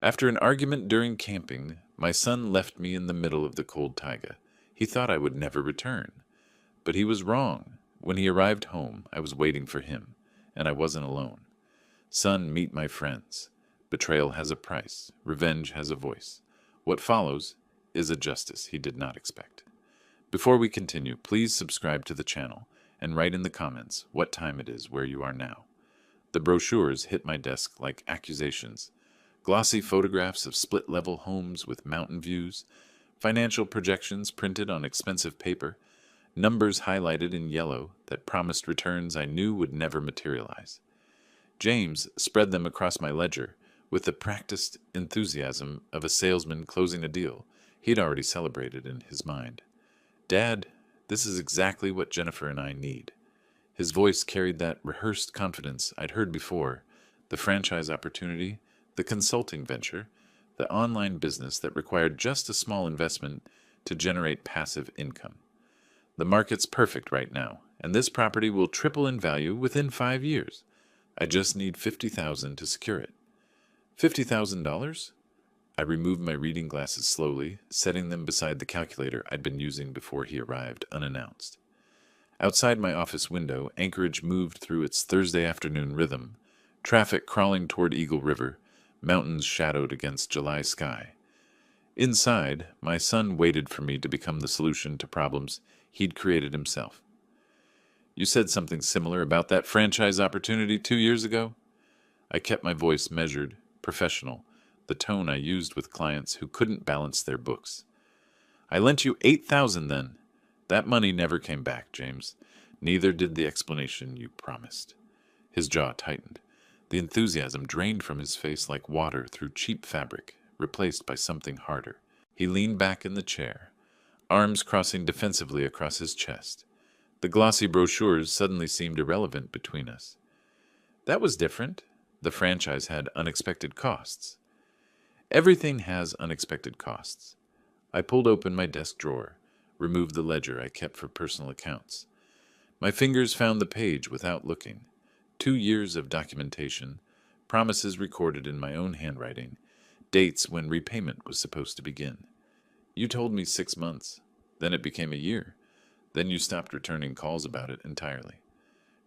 After an argument during camping, my son left me in the middle of the cold taiga. He thought I would never return. But he was wrong. When he arrived home, I was waiting for him, and I wasn't alone. Son, meet my friends. Betrayal has a price. Revenge has a voice. What follows is a justice he did not expect. Before we continue, please subscribe to the channel and write in the comments what time it is where you are now. The brochures hit my desk like accusations. Glossy photographs of split-level homes with mountain views, financial projections printed on expensive paper, numbers highlighted in yellow that promised returns I knew would never materialize. James spread them across my ledger with the practiced enthusiasm of a salesman closing a deal he'd already celebrated in his mind. Dad, this is exactly what Jennifer and I need. His voice carried that rehearsed confidence I'd heard before, the franchise opportunity, the consulting venture, the online business that required just a small investment to generate passive income. The market's perfect right now, and this property will triple in value within 5 years. I just need $50,000 to secure it. $50,000? I removed my reading glasses slowly, setting them beside the calculator I'd been using before he arrived unannounced. Outside my office window, Anchorage moved through its Thursday afternoon rhythm, traffic crawling toward Eagle River, mountains shadowed against July sky. Inside, my son waited for me to become the solution to problems he'd created himself. You said something similar about that franchise opportunity 2 years ago? I kept my voice measured, professional, the tone I used with clients who couldn't balance their books. I lent you $8,000 then. That money never came back, James. Neither did the explanation you promised. His jaw tightened. The enthusiasm drained from his face like water through cheap fabric, replaced by something harder. He leaned back in the chair, arms crossing defensively across his chest. The glossy brochures suddenly seemed irrelevant between us. That was different. The franchise had unexpected costs. Everything has unexpected costs. I pulled open my desk drawer, removed the ledger I kept for personal accounts. My fingers found the page without looking. 2 years of documentation, promises recorded in my own handwriting, dates when repayment was supposed to begin. You told me 6 months. Then it became a year. Then you stopped returning calls about it entirely.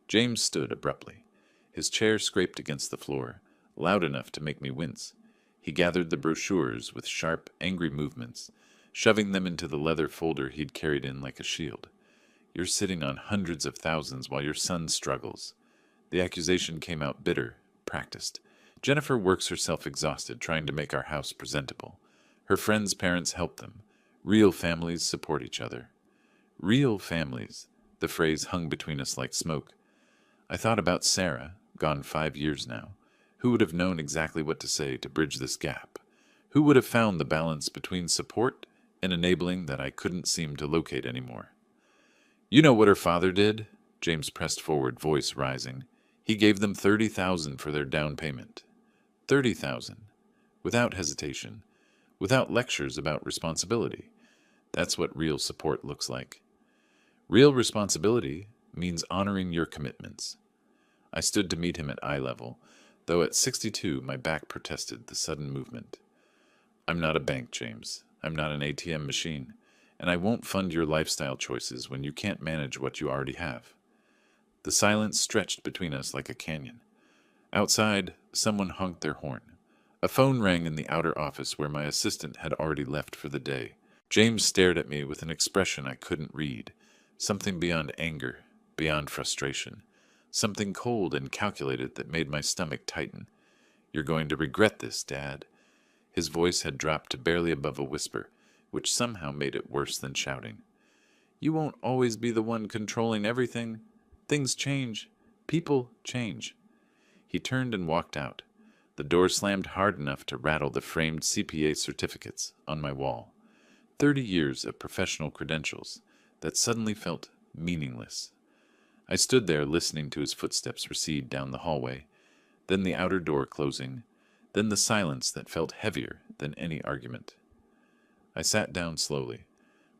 James stood abruptly. His chair scraped against the floor, loud enough to make me wince. He gathered the brochures with sharp, angry movements, shoving them into the leather folder he'd carried in like a shield. You're sitting on hundreds of thousands while your son struggles. The accusation came out bitter, practiced. Jennifer works herself exhausted trying to make our house presentable. Her friends' parents help them. Real families support each other. Real families. The phrase hung between us like smoke. I thought about Sarah, gone 5 years now. Who would have known exactly what to say to bridge this gap? Who would have found the balance between support and enabling that I couldn't seem to locate anymore? You know what her father did? James pressed forward, voice rising. He gave them $30,000 for their down payment. $30,000. Without hesitation. Without lectures about responsibility. That's what real support looks like. Real responsibility means honoring your commitments. I stood to meet him at eye level, though at 62 my back protested the sudden movement. I'm not a bank, James. I'm not an ATM machine, and I won't fund your lifestyle choices when you can't manage what you already have. The silence stretched between us like a canyon. Outside, someone honked their horn. A phone rang in the outer office where my assistant had already left for the day. James stared at me with an expression I couldn't read, something beyond anger, beyond frustration, something cold and calculated that made my stomach tighten. You're going to regret this, Dad. His voice had dropped to barely above a whisper, which somehow made it worse than shouting. You won't always be the one controlling everything. Things change. People change. He turned and walked out. The door slammed hard enough to rattle the framed CPA certificates on my wall. 30 years of professional credentials that suddenly felt meaningless. I stood there listening to his footsteps recede down the hallway, then the outer door closing, then the silence that felt heavier than any argument. I sat down slowly.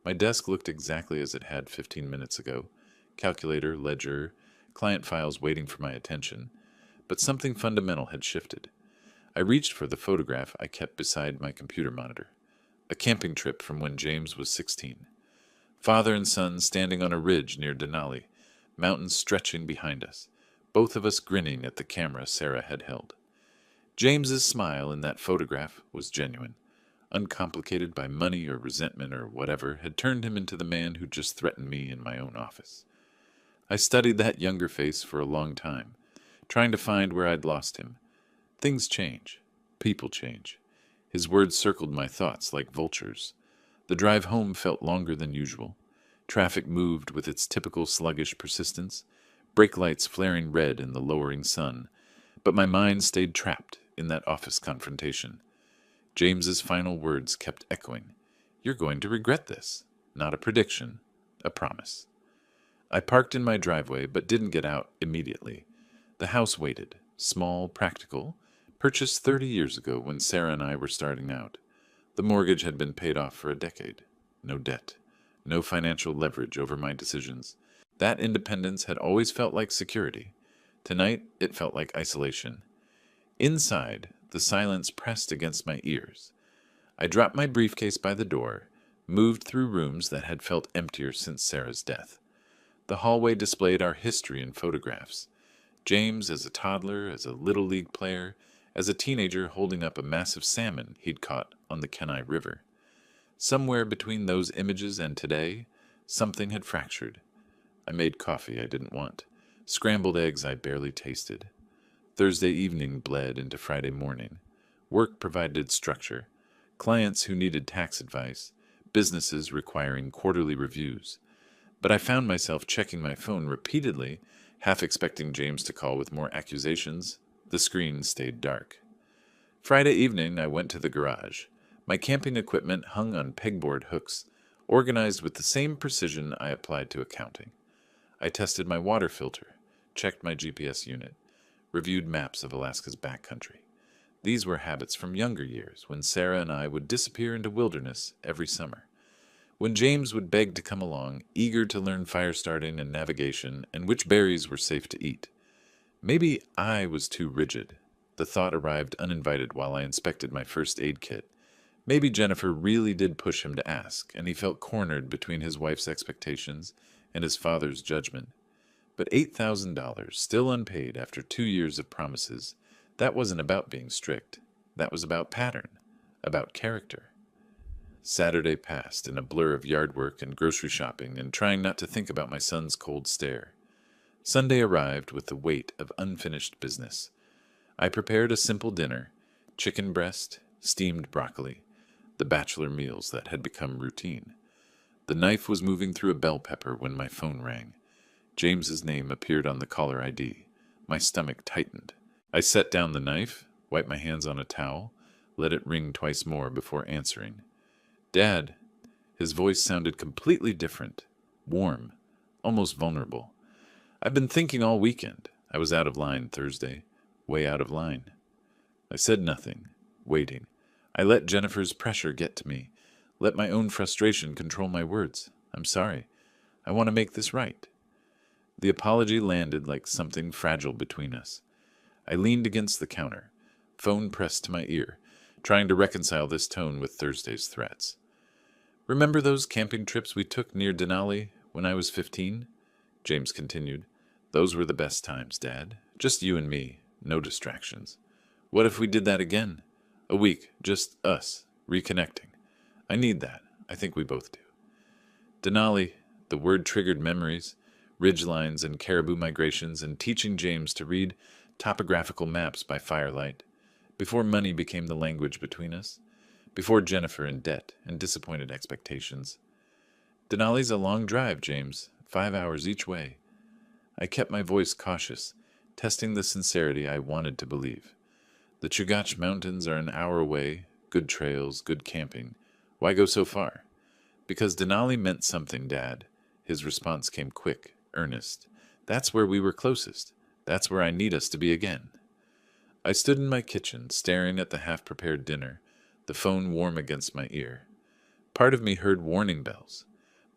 My desk looked exactly as it had 15 minutes ago. Calculator, ledger, client files waiting for my attention. But something fundamental had shifted. I reached for the photograph I kept beside my computer monitor. A camping trip from when James was 16. Father and son standing on a ridge near Denali, mountains stretching behind us, both of us grinning at the camera Sarah had held. James's smile in that photograph was genuine, uncomplicated by money or resentment or whatever had turned him into the man who just threatened me in my own office. I studied that younger face for a long time, trying to find where I'd lost him. Things change. People change. His words circled my thoughts like vultures. The drive home felt longer than usual. Traffic moved with its typical sluggish persistence, brake lights flaring red in the lowering sun, but my mind stayed trapped in that office confrontation. James's final words kept echoing. "You're going to regret this." Not a prediction, a promise. I parked in my driveway but didn't get out immediately. The house waited, small, practical, purchased 30 years ago when Sarah and I were starting out. The mortgage had been paid off for a decade. No debt, no financial leverage over my decisions. That independence had always felt like security. Tonight, it felt like isolation. Inside, the silence pressed against my ears. I dropped my briefcase by the door, moved through rooms that had felt emptier since Sarah's death. The hallway displayed our history in photographs. James as a toddler, as a Little League player, as a teenager holding up a massive salmon he'd caught on the Kenai River. Somewhere between those images and today, something had fractured. I made coffee I didn't want, scrambled eggs I barely tasted. Thursday evening bled into Friday morning. Work provided structure. Clients who needed tax advice, businesses requiring quarterly reviews. But I found myself checking my phone repeatedly, half expecting James to call with more accusations. The screen stayed dark. Friday evening, I went to the garage. My camping equipment hung on pegboard hooks, organized with the same precision I applied to accounting. I tested my water filter, checked my GPS unit, reviewed maps of Alaska's backcountry. These were habits from younger years, when Sarah and I would disappear into wilderness every summer. When James would beg to come along, eager to learn fire starting and navigation and which berries were safe to eat. Maybe I was too rigid. The thought arrived uninvited while I inspected my first aid kit. Maybe Jennifer really did push him to ask, and he felt cornered between his wife's expectations and his father's judgment. But $8,000, still unpaid after 2 years of promises, that wasn't about being strict. That was about pattern, about character. Saturday passed in a blur of yard work and grocery shopping and trying not to think about my son's cold stare. Sunday arrived with the weight of unfinished business. I prepared a simple dinner, chicken breast, steamed broccoli, the bachelor meals that had become routine. The knife was moving through a bell pepper when my phone rang. James's name appeared on the caller ID. My stomach tightened. I set down the knife, wiped my hands on a towel, let it ring twice more before answering. "Dad." His voice sounded completely different, warm, almost vulnerable. "I've been thinking all weekend." I was out of line Thursday, way out of line. I said nothing, waiting. I let Jennifer's pressure get to me, let my own frustration control my words. "I'm sorry. I want to make this right." The apology landed like something fragile between us. I leaned against the counter, phone pressed to my ear, trying to reconcile this tone with Thursday's threats. "Remember those camping trips we took near Denali when I was 15? James continued. "Those were the best times, Dad. Just you and me, no distractions. What if we did that again? A week, just us, reconnecting. I need that. I think we both do." Denali, the word triggered memories, ridgelines and caribou migrations, and teaching James to read topographical maps by firelight, before money became the language between us, before Jennifer in debt and disappointed expectations. "Denali's a long drive, James, 5 hours each way." I kept my voice cautious, testing the sincerity I wanted to believe. "The Chugach Mountains are an hour away, good trails, good camping. Why go so far?" "Because Denali meant something, Dad." His response came quick, earnest. "That's where we were closest. That's where I need us to be again." I stood in my kitchen, staring at the half-prepared dinner, the phone warm against my ear. Part of me heard warning bells.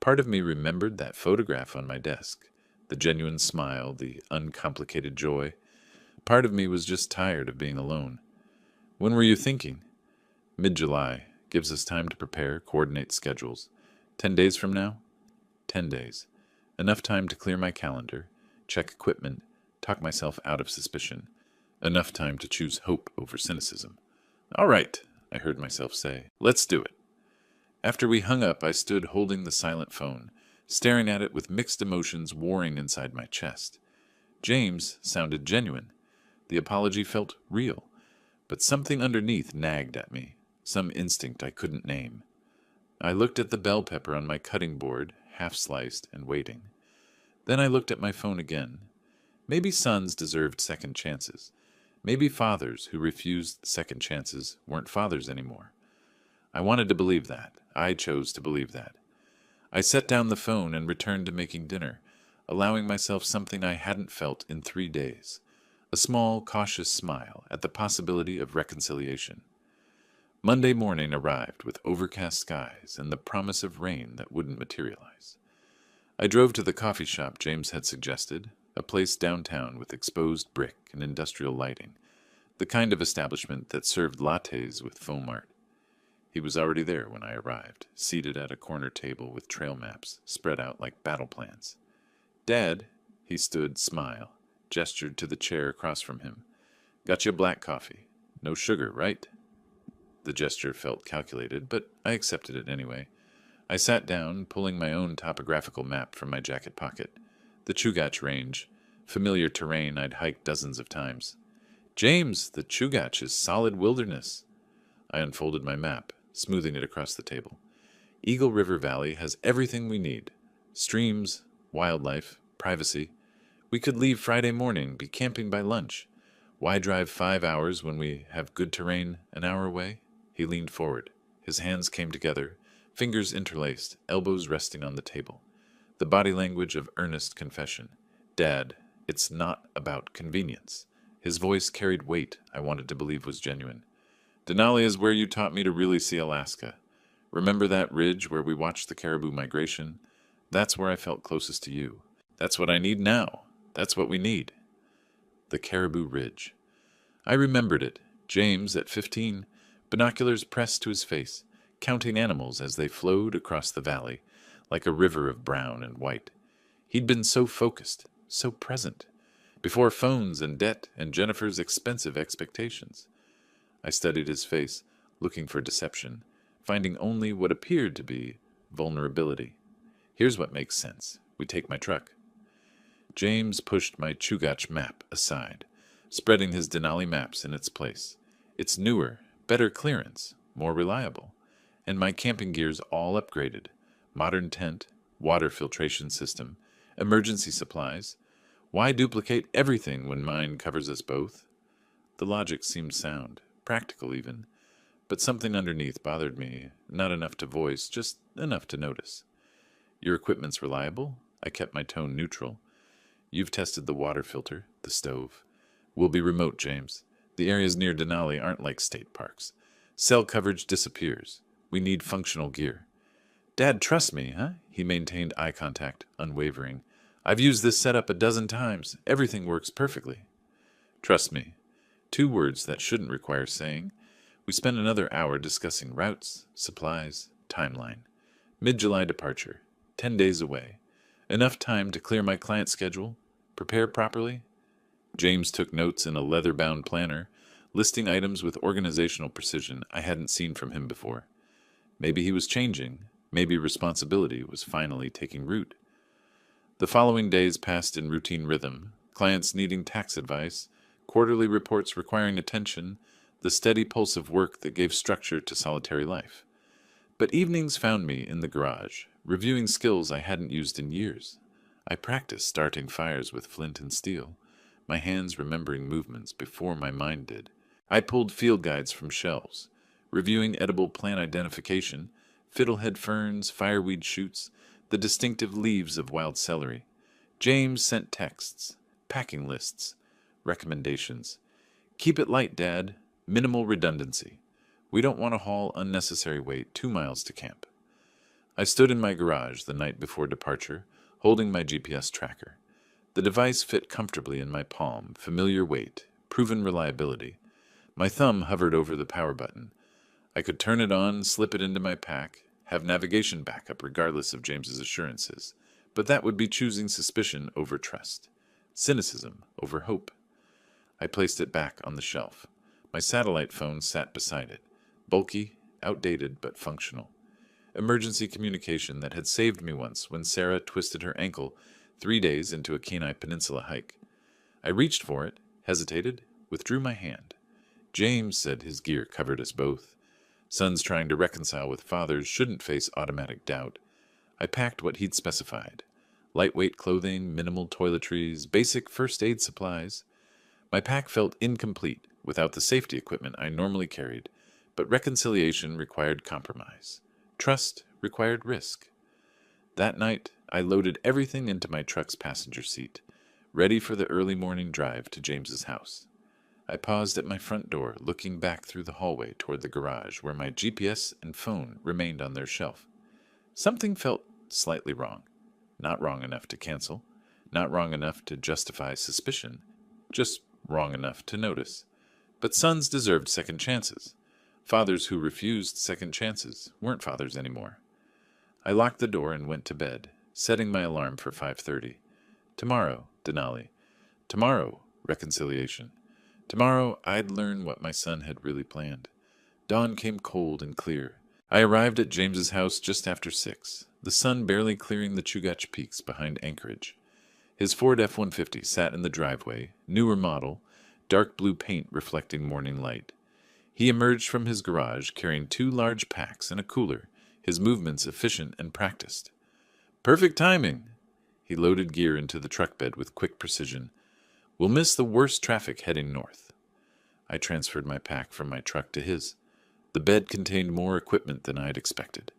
Part of me remembered that photograph on my desk, the genuine smile, the uncomplicated joy. Part of me was just tired of being alone. When were you thinking? Mid-July. Gives us time to prepare, coordinate schedules. 10 days from now? 10 days. Enough time to clear my calendar, check equipment, talk myself out of suspicion. Enough time to choose hope over cynicism. All right, I heard myself say. Let's do it. After we hung up, I stood holding the silent phone, staring at it with mixed emotions warring inside my chest. James sounded genuine. The apology felt real, but something underneath nagged at me, some instinct I couldn't name. I looked at the bell pepper on my cutting board, half sliced and waiting. Then I looked at my phone again. Maybe sons deserved second chances. Maybe fathers who refused second chances weren't fathers anymore. I wanted to believe that. I chose to believe that. I set down the phone and returned to making dinner, allowing myself something I hadn't felt in 3 days, a small, cautious smile at the possibility of reconciliation. Monday morning arrived with overcast skies and the promise of rain that wouldn't materialize. I drove to the coffee shop James had suggested, a place downtown with exposed brick and industrial lighting, the kind of establishment that served lattes with foam art. He was already there when I arrived, seated at a corner table with trail maps spread out like battle plans. Dad, he stood, smile, gestured to the chair across from him. Got you a black coffee. No sugar, right? The gesture felt calculated, but I accepted it anyway. I sat down, pulling my own topographical map from my jacket pocket. The Chugach Range, familiar terrain I'd hiked dozens of times. James, the Chugach is solid wilderness. I unfolded my map, smoothing it across the table. Eagle River Valley has everything we need. Streams, wildlife, privacy. We could leave Friday morning, be camping by lunch. Why drive 5 hours when we have good terrain an hour away? He leaned forward. His hands came together, fingers interlaced, elbows resting on the table. The body language of earnest confession. Dad, it's not about convenience. His voice carried weight I wanted to believe was genuine. Denali is where you taught me to really see Alaska. Remember that ridge where we watched the caribou migration? That's where I felt closest to you. That's what I need now. That's what we need. The Caribou Ridge. I remembered it. James, at 15, binoculars pressed to his face, counting animals as they flowed across the valley, like a river of brown and white. He'd been so focused, so present, before phones and debt and Jennifer's expensive expectations. I studied his face, looking for deception, finding only what appeared to be vulnerability. Here's what makes sense. We take my truck. James pushed my Chugach map aside, spreading his Denali maps in its place. It's newer, better clearance, more reliable, and my camping gear's all upgraded. Modern tent, water filtration system, emergency supplies. Why duplicate everything when mine covers us both? The logic seemed sound, practical even, but something underneath bothered me, not enough to voice, just enough to notice. Your equipment's reliable? I kept my tone neutral. You've tested the water filter, the stove. We'll be remote, James. The areas near Denali aren't like state parks. Cell coverage disappears. We need functional gear. Dad, trust me, huh? He maintained eye contact, unwavering. I've used this setup a dozen times. Everything works perfectly. Trust me. 2 words that shouldn't require saying. We spent another hour discussing routes, supplies, timeline. Mid-July departure. 10 days away. Enough time to clear my client schedule, prepare properly. James took notes in a leather-bound planner, listing items with organizational precision I hadn't seen from him before. Maybe he was changing. Maybe responsibility was finally taking root. The following days passed in routine rhythm, clients needing tax advice, quarterly reports requiring attention, the steady pulse of work that gave structure to solitary life. But evenings found me in the garage, reviewing skills I hadn't used in years. I practiced starting fires with flint and steel, my hands remembering movements before my mind did. I pulled field guides from shelves, reviewing edible plant identification, fiddlehead ferns, fireweed shoots, the distinctive leaves of wild celery. James sent texts, packing lists, recommendations. Keep it light, Dad. Minimal redundancy. We don't want to haul unnecessary weight 2 miles to camp. I stood in my garage the night before departure, holding my GPS tracker. The device fit comfortably in my palm, familiar weight, proven reliability. My thumb hovered over the power button. I could turn it on, slip it into my pack, have navigation backup regardless of James's assurances, but that would be choosing suspicion over trust, cynicism over hope. I placed it back on the shelf. My satellite phone sat beside it, bulky, outdated, but functional. Emergency communication that had saved me once when Sarah twisted her ankle 3 days into a Kenai Peninsula hike. I reached for it, hesitated, withdrew my hand. James said his gear covered us both. Sons trying to reconcile with fathers shouldn't face automatic doubt. I packed what he'd specified. Lightweight clothing, minimal toiletries, basic first aid supplies. My pack felt incomplete without the safety equipment I normally carried, but reconciliation required compromise. Trust required risk. That night, I loaded everything into my truck's passenger seat, ready for the early morning drive to James's house. I paused at my front door, looking back through the hallway toward the garage where my GPS and phone remained on their shelf. Something felt slightly wrong. Not wrong enough to cancel, not wrong enough to justify suspicion, just wrong enough to notice. But sons deserved second chances. Fathers who refused second chances weren't fathers anymore. I locked the door and went to bed, setting my alarm for 5:30. Tomorrow, Denali. Tomorrow, reconciliation. Tomorrow, I'd learn what my son had really planned. Dawn came cold and clear. I arrived at James's house just after 6, the sun barely clearing the Chugach Peaks behind Anchorage. His Ford F-150 sat in the driveway, newer model, dark blue paint reflecting morning light. He emerged from his garage carrying 2 large packs and a cooler, his movements efficient and practiced. Perfect timing! He loaded gear into the truck bed with quick precision. We'll miss the worst traffic heading north. I transferred my pack from my truck to his. The bed contained more equipment than I'd expected.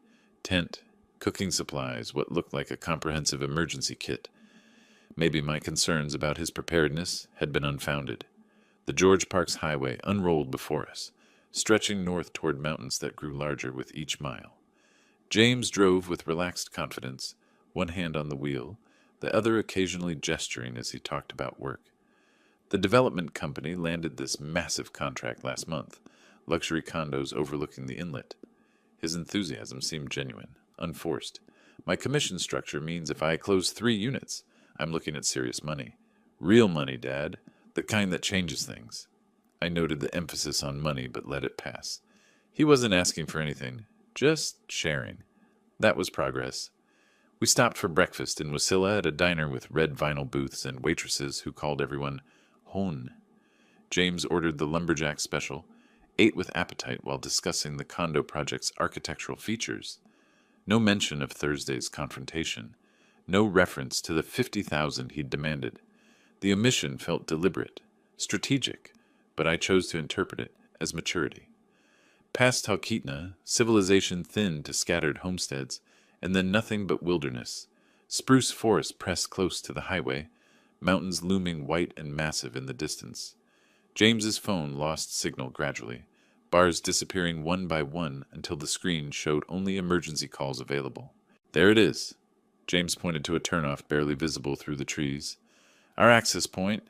Tent, cooking supplies, what looked like a comprehensive emergency kit. Maybe my concerns about his preparedness had been unfounded. The George Parks Highway unrolled before us, stretching north toward mountains that grew larger with each mile. James drove with relaxed confidence, one hand on the wheel, the other occasionally gesturing as he talked about work. The development company landed this massive contract last month, luxury condos overlooking the inlet. His enthusiasm seemed genuine, unforced. My commission structure means if I close 3 units, I'm looking at serious money. Real money, Dad. The kind that changes things. I noted the emphasis on money, but let it pass. He wasn't asking for anything, just sharing. That was progress. We stopped for breakfast in Wasilla at a diner with red vinyl booths and waitresses who called everyone Hon. James ordered the lumberjack special, ate with appetite while discussing the condo project's architectural features. No mention of Thursday's confrontation. No reference to the $50,000 he'd demanded. The omission felt deliberate, strategic, but I chose to interpret it as maturity. Past Talkeetna, civilization thinned to scattered homesteads, and then nothing but wilderness. Spruce forest pressed close to the highway, mountains looming white and massive in the distance. James's phone lost signal gradually, bars disappearing one by one until the screen showed only emergency calls available. There it is. James pointed to a turnoff barely visible through the trees. Our access point.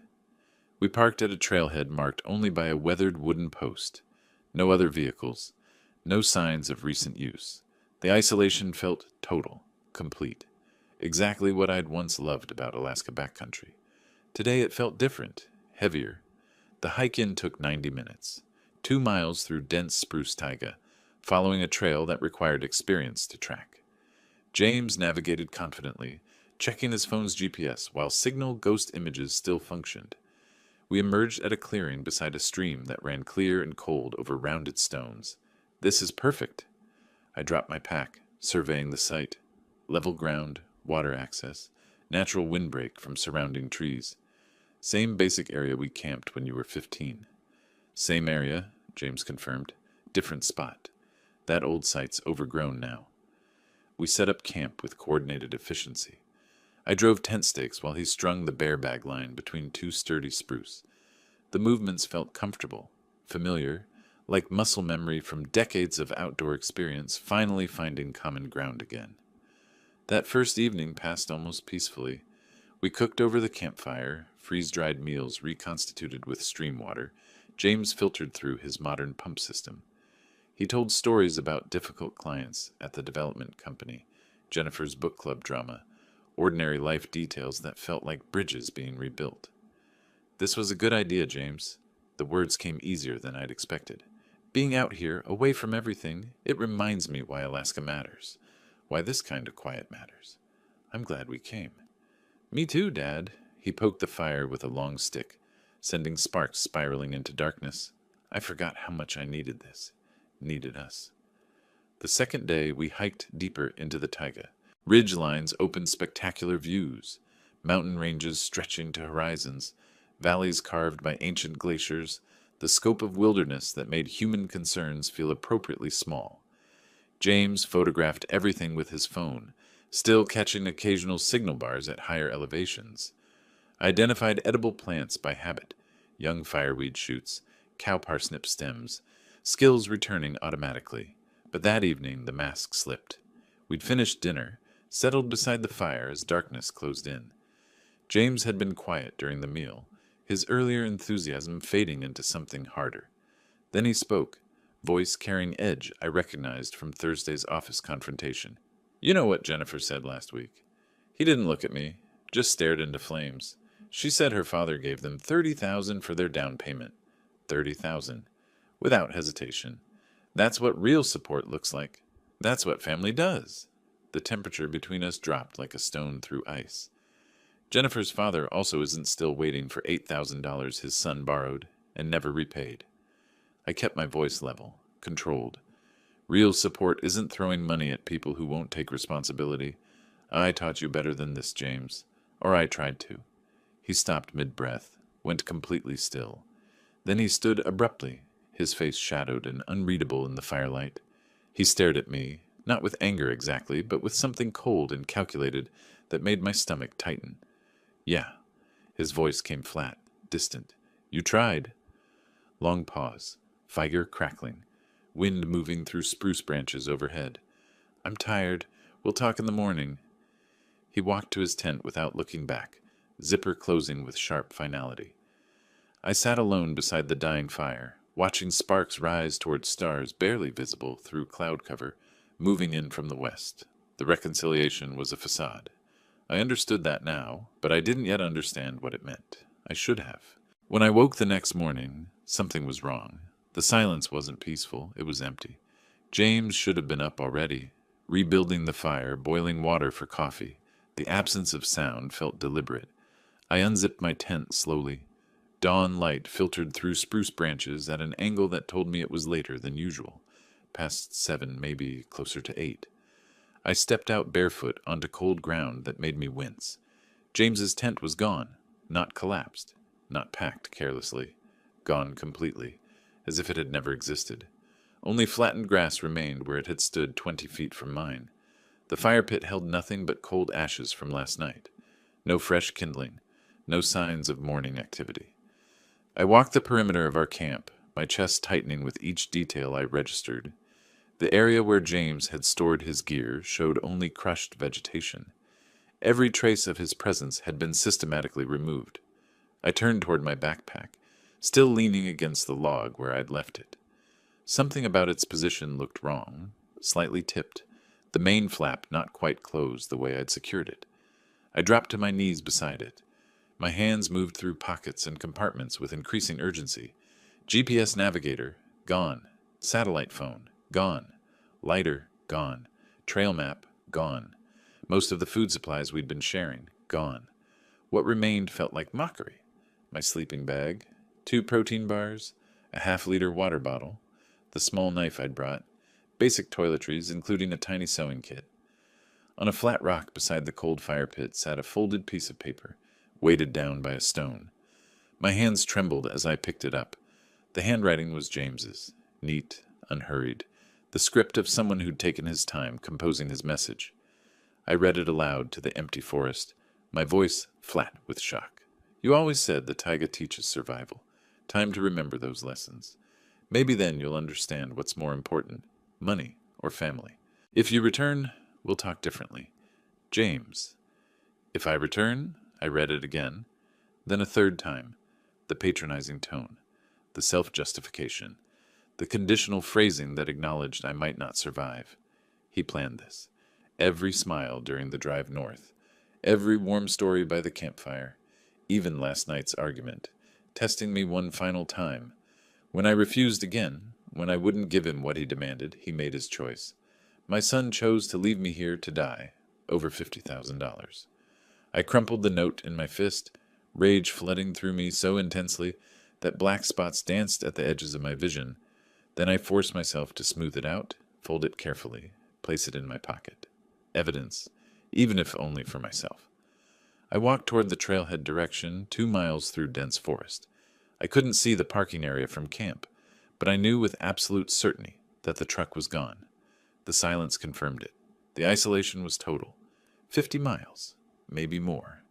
We parked at a trailhead marked only by a weathered wooden post. No other vehicles. No signs of recent use. The isolation felt total, complete. Exactly what I'd once loved about Alaska backcountry. Today it felt different, heavier. The hike-in took 90 minutes. 2 miles through dense spruce taiga, following a trail that required experience to track. James navigated confidently, checking his phone's GPS while signal ghost images still functioned. We emerged at a clearing beside a stream that ran clear and cold over rounded stones. This is perfect. I dropped my pack, surveying the site. Level ground, water access, natural windbreak from surrounding trees. Same basic area we camped when you were 15. Same area, James confirmed. Different spot. That old site's overgrown now. We set up camp with coordinated efficiency. I drove tent stakes while he strung the bear bag line between 2 sturdy spruce. The movements felt comfortable, familiar, like muscle memory from decades of outdoor experience finally finding common ground again. That first evening passed almost peacefully. We cooked over the campfire, freeze-dried meals reconstituted with stream water, James filtered through his modern pump system. He told stories about difficult clients at the development company, Jennifer's book club drama, ordinary life details that felt like bridges being rebuilt. This was a good idea, James. The words came easier than I'd expected. Being out here, away from everything, it reminds me why Alaska matters. Why this kind of quiet matters. I'm glad we came. Me too, Dad. He poked the fire with a long stick, sending sparks spiraling into darkness. I forgot how much I needed this. Needed us. The second day, we hiked deeper into the taiga. Ridge lines opened spectacular views, mountain ranges stretching to horizons, valleys carved by ancient glaciers, the scope of wilderness that made human concerns feel appropriately small. James photographed everything with his phone, still catching occasional signal bars at higher elevations. I identified edible plants by habit, young fireweed shoots, cow parsnip stems, skills returning automatically. But that evening the mask slipped. We'd finished dinner, settled beside the fire as darkness closed in. James had been quiet during the meal, his earlier enthusiasm fading into something harder. Then he spoke, voice carrying edge I recognized from Thursday's office confrontation. You know what Jennifer said last week. He didn't look at me, just stared into flames. She said her father gave them $30,000 for their down payment. $30,000. Without hesitation. That's what real support looks like. That's what family does. The temperature between us dropped like a stone through ice. Jennifer's father also isn't still waiting for $8,000 his son borrowed and never repaid. I kept my voice level, controlled. Real support isn't throwing money at people who won't take responsibility. I taught you better than this, James. Or I tried to. He stopped mid-breath, went completely still. Then he stood abruptly, his face shadowed and unreadable in the firelight. He stared at me, not with anger exactly, but with something cold and calculated that made my stomach tighten. Yeah. His voice came flat, distant. You tried. Long pause. Fire crackling. Wind moving through spruce branches overhead. I'm tired. We'll talk in the morning. He walked to his tent without looking back, zipper closing with sharp finality. I sat alone beside the dying fire, watching sparks rise toward stars barely visible through cloud cover, moving in from the west. The reconciliation was a facade. I understood that now, but I didn't yet understand what it meant. I should have. When I woke the next morning, something was wrong. The silence wasn't peaceful, it was empty. James should have been up already, rebuilding the fire, boiling water for coffee. The absence of sound felt deliberate. I unzipped my tent slowly. Dawn light filtered through spruce branches at an angle that told me it was later than usual, past 7, maybe closer to 8. I stepped out barefoot onto cold ground that made me wince. James's tent was gone, not collapsed, not packed carelessly, gone completely, as if it had never existed. Only flattened grass remained where it had stood 20 feet from mine. The fire pit held nothing but cold ashes from last night. No fresh kindling, no signs of morning activity. I walked the perimeter of our camp, my chest tightening with each detail I registered. The area where James had stored his gear showed only crushed vegetation. Every trace of his presence had been systematically removed. I turned toward my backpack, still leaning against the log where I'd left it. Something about its position looked wrong, slightly tipped, the main flap not quite closed the way I'd secured it. I dropped to my knees beside it. My hands moved through pockets and compartments with increasing urgency. GPS navigator, gone. Satellite phone, gone. Lighter, gone. Trail map, gone. Most of the food supplies we'd been sharing, gone. What remained felt like mockery. My sleeping bag, 2 protein bars, a half-liter water bottle, the small knife I'd brought, basic toiletries, including a tiny sewing kit. On a flat rock beside the cold fire pit sat a folded piece of paper, weighted down by a stone. My hands trembled as I picked it up. The handwriting was James's, neat, unhurried, the script of someone who'd taken his time composing his message. I read it aloud to the empty forest, my voice flat with shock. You always said the taiga teaches survival. Time to remember those lessons. Maybe then you'll understand what's more important, money or family. If you return, we'll talk differently. James. If I return, I read it again, then a third time, the patronizing tone. the self-justification, the conditional phrasing that acknowledged I might not survive. He planned this. Every smile during the drive north, every warm story by the campfire, even last night's argument, testing me one final time. When I refused again, when I wouldn't give him what he demanded, he made his choice. My son chose to leave me here to die, over $50,000. I crumpled the note in my fist, rage flooding through me so intensely that black spots danced at the edges of my vision. Then I forced myself to smooth it out, fold it carefully, place it in my pocket. Evidence, even if only for myself. I walked toward the trailhead direction, 2 miles through dense forest. I couldn't see the parking area from camp, but I knew with absolute certainty that the truck was gone. The silence confirmed it. The isolation was total. 50 miles, maybe more.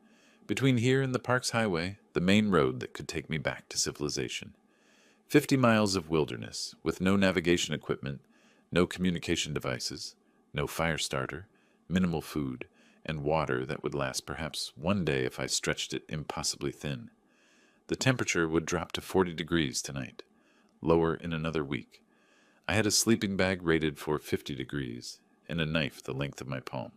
Between here and the Parks Highway, the main road that could take me back to civilization. 50 miles of wilderness, with no navigation equipment, no communication devices, no fire starter, minimal food, and water that would last perhaps one day if I stretched it impossibly thin. The temperature would drop to 40 degrees tonight, lower in another week. I had a sleeping bag rated for 50 degrees, and a knife the length of my palm.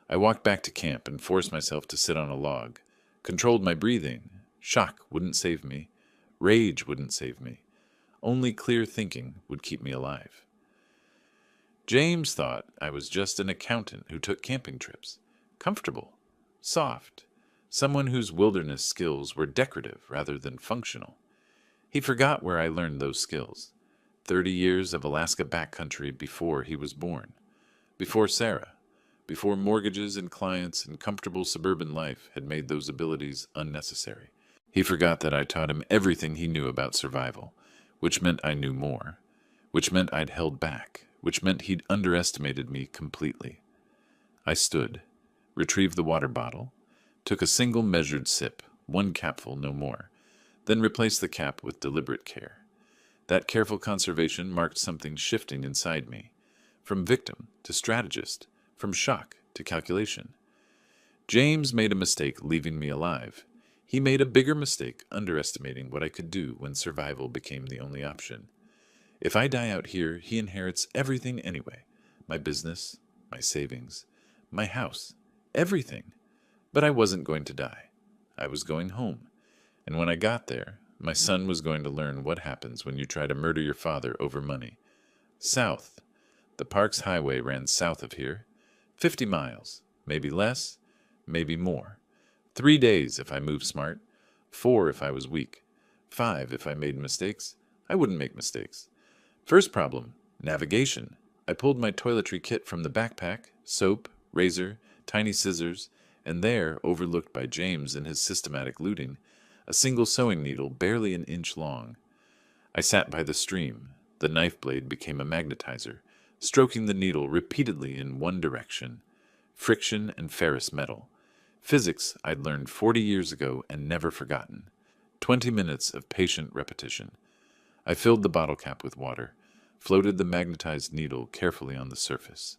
I walked back to camp and forced myself to sit on a log, controlled my breathing. Shock wouldn't save me. Rage wouldn't save me. Only clear thinking would keep me alive. James thought I was just an accountant who took camping trips. Comfortable, soft, someone whose wilderness skills were decorative rather than functional. He forgot where I learned those skills. 30 years of Alaska backcountry before he was born. Before Sarah. Before mortgages and clients and comfortable suburban life had made those abilities unnecessary. He forgot that I taught him everything he knew about survival, which meant I knew more, which meant I'd held back, which meant he'd underestimated me completely. I stood, retrieved the water bottle, took a single measured sip, 1 capful, no more, then replaced the cap with deliberate care. That careful conservation marked something shifting inside me, from victim to strategist, from shock to calculation. James made a mistake leaving me alive. He made a bigger mistake underestimating what I could do when survival became the only option. If I die out here, he inherits everything anyway. My business, my savings, my house, everything. But I wasn't going to die. I was going home. And when I got there, my son was going to learn what happens when you try to murder your father over money. South. The Parks Highway ran south of here. 50 miles. Maybe less, maybe more. 3 days if I moved smart. 4 if I was weak. 5 if I made mistakes. I wouldn't make mistakes. First problem, navigation. I pulled my toiletry kit from the backpack, soap, razor, tiny scissors, and there, overlooked by James in his systematic looting, a single sewing needle barely an inch long. I sat by the stream. The knife blade became a magnetizer, stroking the needle repeatedly in one direction. Friction and ferrous metal. Physics I'd learned 40 years ago and never forgotten. 20 minutes of patient repetition. I filled the bottle cap with water, floated the magnetized needle carefully on the surface,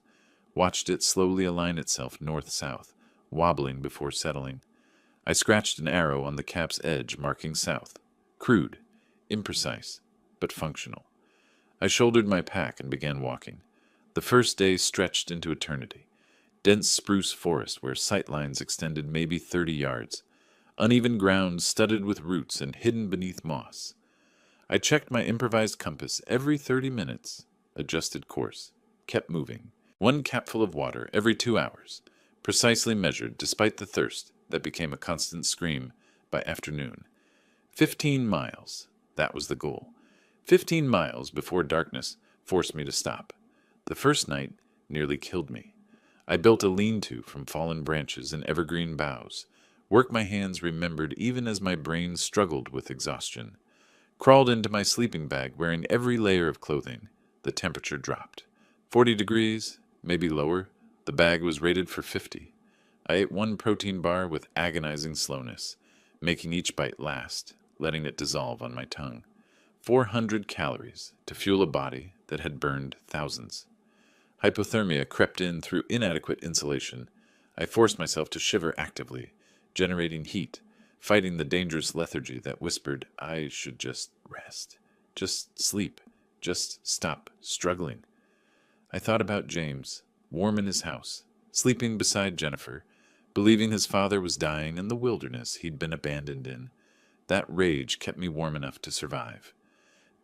watched it slowly align itself north-south, wobbling before settling. I scratched an arrow on the cap's edge marking south. Crude, imprecise, but functional. I shouldered my pack and began walking. The first day stretched into eternity. Dense spruce forest where sight lines extended maybe 30 yards. Uneven ground studded with roots and hidden beneath moss. I checked my improvised compass every 30 minutes, adjusted course, kept moving. 1 capful of water every 2 hours, precisely measured despite the thirst that became a constant scream by afternoon. 15 miles, that was the goal. 15 miles before darkness forced me to stop. The first night nearly killed me. I built a lean-to from fallen branches and evergreen boughs, work my hands remembered even as my brain struggled with exhaustion. Crawled into my sleeping bag wearing every layer of clothing. The temperature dropped. 40 degrees, maybe lower. The bag was rated for 50. I ate 1 protein bar with agonizing slowness, making each bite last, letting it dissolve on my tongue. 400 calories to fuel a body that had burned thousands. Hypothermia crept in through inadequate insulation. I forced myself to shiver actively, generating heat, fighting the dangerous lethargy that whispered I should just rest, just sleep, just stop struggling. I thought about James, warm in his house, sleeping beside Jennifer, believing his father was dying in the wilderness he'd been abandoned in. That rage kept me warm enough to survive.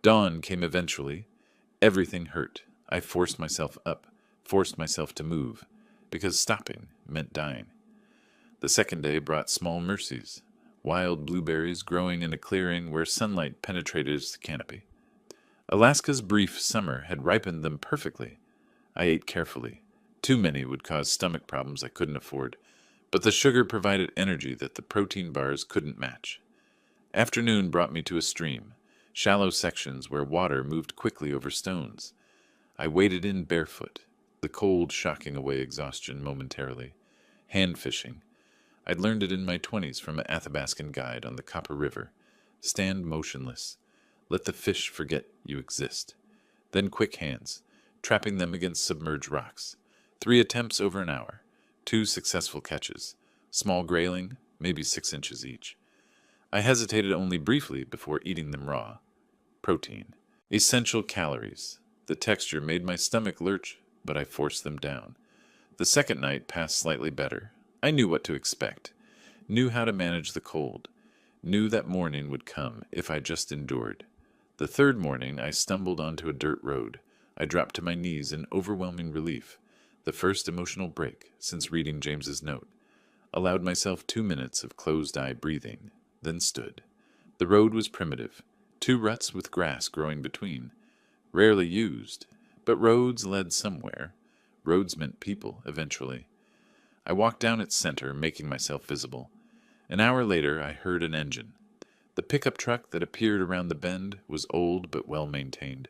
Dawn came eventually. Everything hurt. I forced myself up, forced myself to move, because stopping meant dying. The second day brought small mercies, wild blueberries growing in a clearing where sunlight penetrated its canopy. Alaska's brief summer had ripened them perfectly. I ate carefully. Too many would cause stomach problems I couldn't afford, but the sugar provided energy that the protein bars couldn't match. Afternoon brought me to a stream, shallow sections where water moved quickly over stones. I waded in barefoot, the cold shocking away exhaustion momentarily. Hand fishing. I'd learned it in my 20s from an Athabascan guide on the Copper River. Stand motionless. Let the fish forget you exist. Then quick hands, trapping them against submerged rocks. 3 attempts over an hour. 2 successful catches. Small grayling, maybe 6 inches each. I hesitated only briefly before eating them raw. Protein. Essential calories. The texture made my stomach lurch, but I forced them down. The second night passed slightly better. I knew what to expect. Knew how to manage the cold. Knew that morning would come if I just endured. The third morning I stumbled onto a dirt road. I dropped to my knees in overwhelming relief. The first emotional break since reading James's note. Allowed myself 2 minutes of closed-eye breathing, then stood. The road was primitive. 2 ruts with grass growing between. Rarely used, but roads led somewhere. Roads meant people, eventually. I walked down its center, making myself visible. An hour later, I heard an engine. The pickup truck that appeared around the bend was old but well-maintained.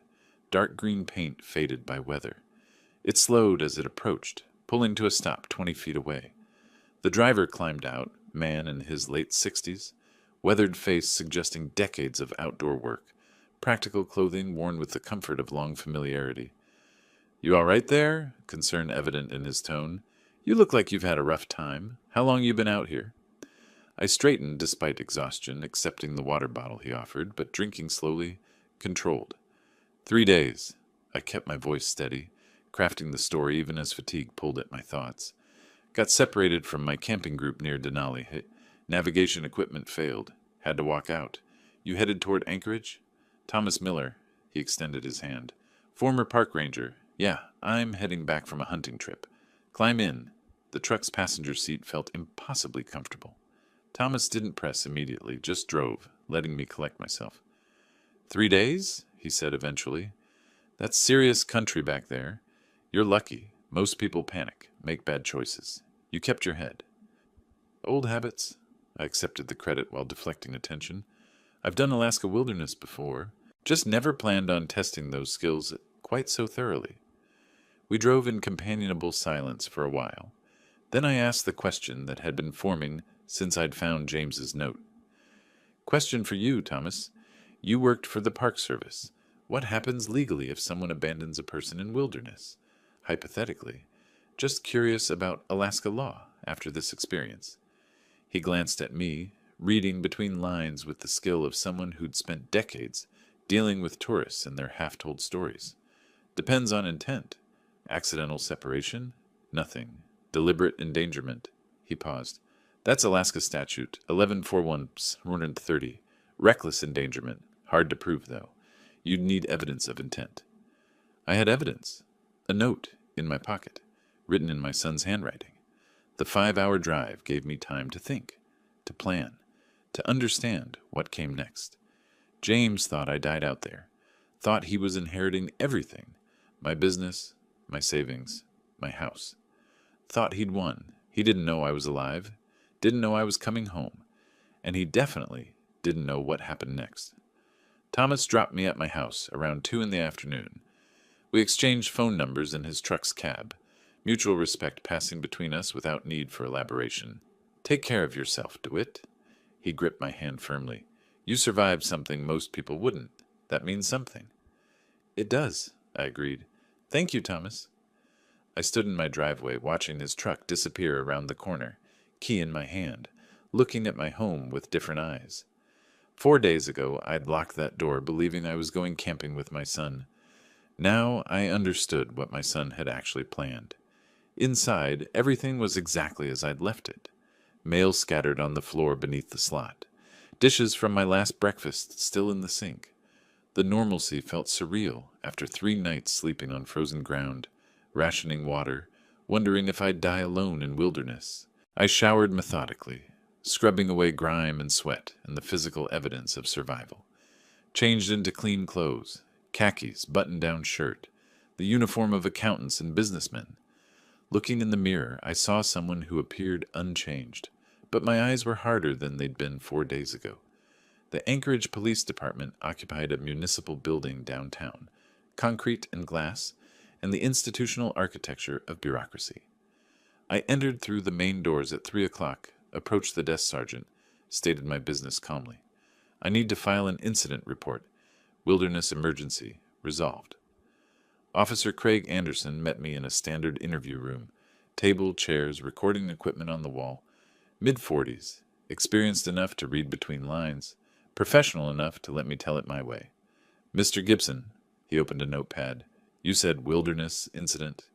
Dark green paint faded by weather. It slowed as it approached, pulling to a stop 20 feet away. The driver climbed out, man in his late 60s, weathered face suggesting decades of outdoor work, practical clothing worn with the comfort of long familiarity. "You all right there?" Concern evident in his tone. "You look like you've had a rough time. How long you been out here?" I straightened despite exhaustion, accepting the water bottle he offered, but drinking slowly, controlled. 3 days. I kept my voice steady, crafting the story even as fatigue pulled at my thoughts. Got separated from my camping group near Denali. Navigation equipment failed. Had to walk out. You headed toward Anchorage? Thomas Miller. He extended his hand. Former park ranger. Yeah, I'm heading back from a hunting trip. Climb in. The truck's passenger seat felt impossibly comfortable. Thomas didn't press immediately, just drove, letting me collect myself. 3 days? He said eventually. That's serious country back there. You're lucky. Most people panic, make bad choices. You kept your head. Old habits. I accepted the credit while deflecting attention. I've done Alaska wilderness before, just never planned on testing those skills quite so thoroughly. We drove in companionable silence for a while. Then I asked the question that had been forming since I'd found James's note. Question for you, Thomas. You worked for the Park Service. What happens legally if someone abandons a person in wilderness? Hypothetically. Just curious about Alaska law after this experience. He glanced at me, reading between lines with the skill of someone who'd spent decades dealing with tourists and their half-told stories. Depends on intent. Accidental separation? Nothing. Deliberate endangerment. He paused. That's Alaska statute, 1141-130. Reckless endangerment. Hard to prove, though. You'd need evidence of intent. I had evidence. A note in my pocket, written in my son's handwriting. The 5-hour drive gave me time to think, to plan, to understand what came next. James thought I died out there, thought he was inheriting everything, my business, my savings, my house. Thought he'd won. He didn't know I was alive, didn't know I was coming home, and he definitely didn't know what happened next. Thomas dropped me at my house around 2 in the afternoon. We exchanged phone numbers in his truck's cab, mutual respect passing between us without need for elaboration. Take care of yourself, DeWitt. He gripped my hand firmly. You survived something most people wouldn't. That means something. It does, I agreed. Thank you, Thomas. I stood in my driveway, watching his truck disappear around the corner, key in my hand, looking at my home with different eyes. 4 days ago, I'd locked that door believing I was going camping with my son. Now I understood what my son had actually planned. Inside, everything was exactly as I'd left it. Mail scattered on the floor beneath the slot. Dishes from my last breakfast still in the sink. The normalcy felt surreal after 3 nights sleeping on frozen ground, rationing water, wondering if I'd die alone in wilderness. I showered methodically, scrubbing away grime and sweat and the physical evidence of survival. Changed into clean clothes, khakis, button-down shirt, the uniform of accountants and businessmen. Looking in the mirror, I saw someone who appeared unchanged, but my eyes were harder than they'd been 4 days ago. The Anchorage Police Department occupied a municipal building downtown, concrete and glass, and the institutional architecture of bureaucracy. I entered through the main doors at 3 o'clock, approached the desk sergeant, stated my business calmly. I need to file an incident report. Wilderness emergency. Resolved. Officer Craig Anderson met me in a standard interview room. Table, chairs, recording equipment on the wall. Mid-40s, experienced enough to read between lines, professional enough to let me tell it my way. Mr. Gibson, he opened a notepad. You said wilderness incident.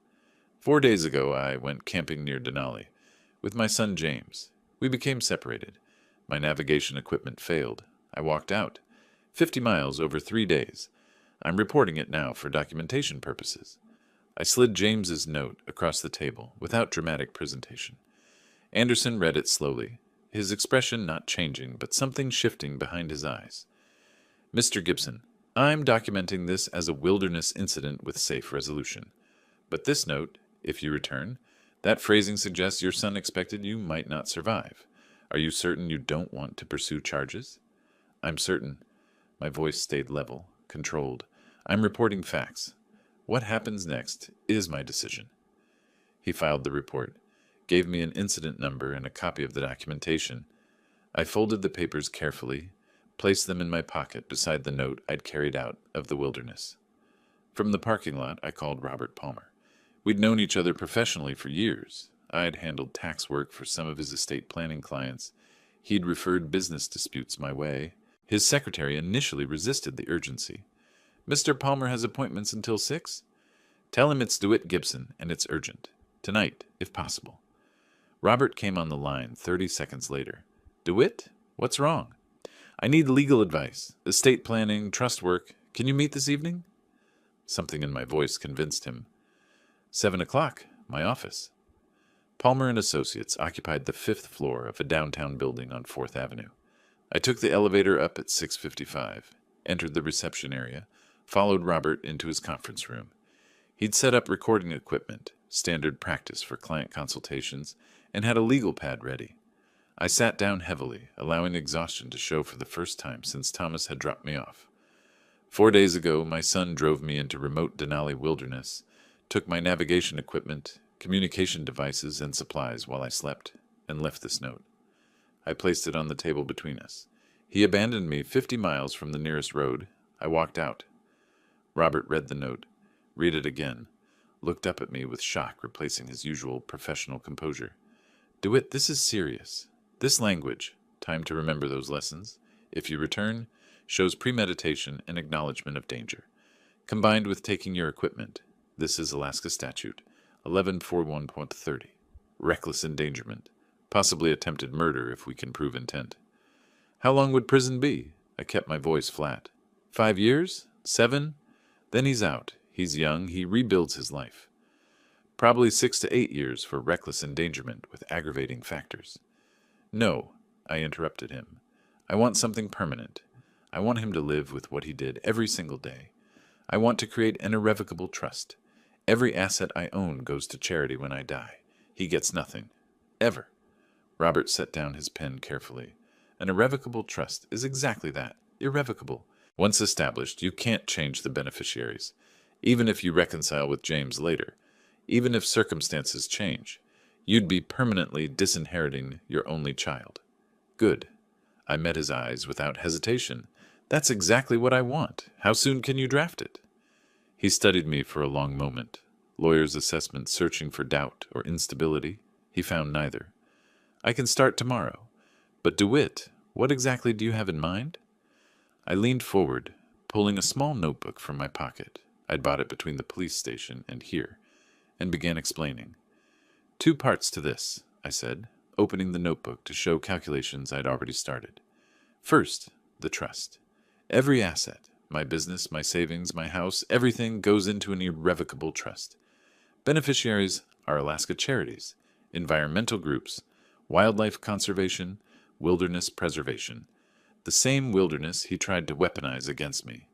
4 days ago, I went camping near Denali with my son James. We became separated. My navigation equipment failed. I walked out. 50 miles over 3 days. I'm reporting it now for documentation purposes. I slid James's note across the table without dramatic presentation. Anderson read it slowly, his expression not changing, but something shifting behind his eyes. Mr. Gibson, I'm documenting this as a wilderness incident with safe resolution. But this note, if you return, that phrasing suggests your son expected you might not survive. Are you certain you don't want to pursue charges? I'm certain. My voice stayed level, controlled. I'm reporting facts. What happens next is my decision. He filed the report, gave me an incident number and a copy of the documentation. I folded the papers carefully, placed them in my pocket beside the note I'd carried out of the wilderness. From the parking lot, I called Robert Palmer. We'd known each other professionally for years. I'd handled tax work for some of his estate planning clients. He'd referred business disputes my way. His secretary initially resisted the urgency. Mr. Palmer has appointments until 6? Tell him it's DeWitt Gibson, and it's urgent. Tonight, if possible. Robert came on the line 30 seconds later. DeWitt? What's wrong? I need legal advice. Estate planning, trust work. Can you meet this evening? Something in my voice convinced him. 7 o'clock, my office. Palmer and Associates occupied the 5th floor of a downtown building on 4th Avenue. I took the elevator up at 6:55, entered the reception area, followed Robert into his conference room. He'd set up recording equipment, standard practice for client consultations, and had a legal pad ready. I sat down heavily, allowing exhaustion to show for the first time since Thomas had dropped me off. 4 days ago, my son drove me into remote Denali wilderness, took my navigation equipment, communication devices, and supplies while I slept, and left this note. I placed it on the table between us. He abandoned me 50 miles from the nearest road. I walked out. Robert read the note, read it again, looked up at me with shock replacing his usual professional composure. DeWitt, this is serious. This language, time to remember those lessons, if you return, shows premeditation and acknowledgement of danger. Combined with taking your equipment, this is Alaska Statute 1141.30. Reckless endangerment. Possibly attempted murder if we can prove intent. How long would prison be? I kept my voice flat. 5 years? 7? Then he's out. He's young. He rebuilds his life. Probably 6 to 8 years for reckless endangerment with aggravating factors. No, I interrupted him. I want something permanent. I want him to live with what he did every single day. I want to create an irrevocable trust. Every asset I own goes to charity when I die. He gets nothing. Ever. Robert set down his pen carefully. An irrevocable trust is exactly that. Irrevocable. Once established, you can't change the beneficiaries. Even if you reconcile with James later. Even if circumstances change. You'd be permanently disinheriting your only child. Good. I met his eyes without hesitation. That's exactly what I want. How soon can you draft it? He studied me for a long moment. Lawyer's assessment searching for doubt or instability. He found neither. I can start tomorrow. But DeWitt, what exactly do you have in mind? I leaned forward, pulling a small notebook from my pocket. I'd bought it between the police station and here, and began explaining. 2 parts to this, I said, opening the notebook to show calculations I'd already started. First, the trust. Every asset, my business, my savings, my house, everything goes into an irrevocable trust. Beneficiaries are Alaska Charities, environmental groups, wildlife conservation, wilderness preservation. The same wilderness he tried to weaponize against me.